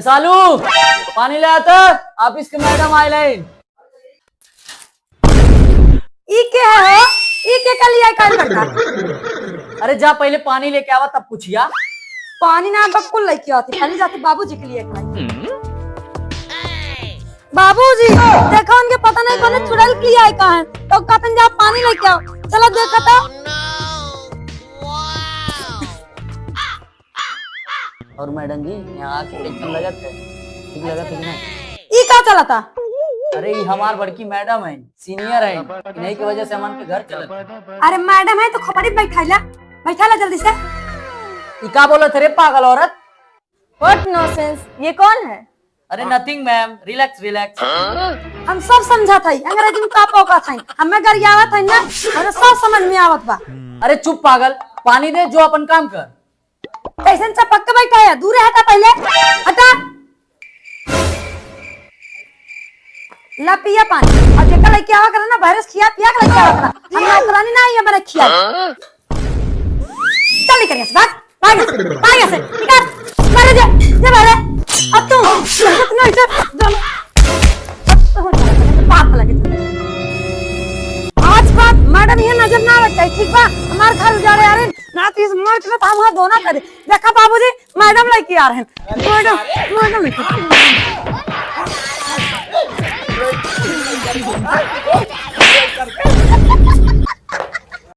सालू पानी ले आता ऑफिस के मैडम आए लाइन। ई के है हो? ई के कल आई काल करता। अरे जा पहले पानी लेके आवा तब पूछिया। पानी ना बकुल लेके आती खाली जाते बाबूजी के लिए खाई। बाबूजी देखो उनके पता नहीं कौन चुड़ैल के लिए आए कहां है तो कहते जा पानी लेके आओ। चलो देखो तो। और मैडम जी यहाँ आके टेंशन लगत है, ठीक लगत है कि नहीं? ई का चला था? अरे ये हमार बड़की मैडम है, सीनियर है, इन्हीं की वजह से हम के घर चलते हैं। अरे मैडम है तो खबरी बैठा जल्दी से। ये क्या बोला थे रे पागल औरत? व्हाट नॉनसेंस, ये कौन है? अरे नथिंग मैम, रिलैक्स रिलैक्स। हम सब समझा था अंग्रेजी में का पोका था हमें घर आवत है ना हमें सब समझ में आवत बा। अरे चुप पागल, पानी दे जो अपन काम कर। कैसे चपक के बैठा है? दूर हटा पहले हटा। ला पिया पानी और जेका लेके आवा करना वायरस खिया पिया के लेके आवा करना। हम नौकरानी ना है मैंने खिया। चल निकल यहां से भाग से निकल मारे जा मारे। अब तू इतना इसे बाप लगे आज बात मैडम ये नजर ना रखे ठीक बा। हमार घर उजाड़े आ रहे ना तीस मर्च में हम वहां दोना करे। देखा बाबूजी मैडम लेके आ रहे हैं। मैडम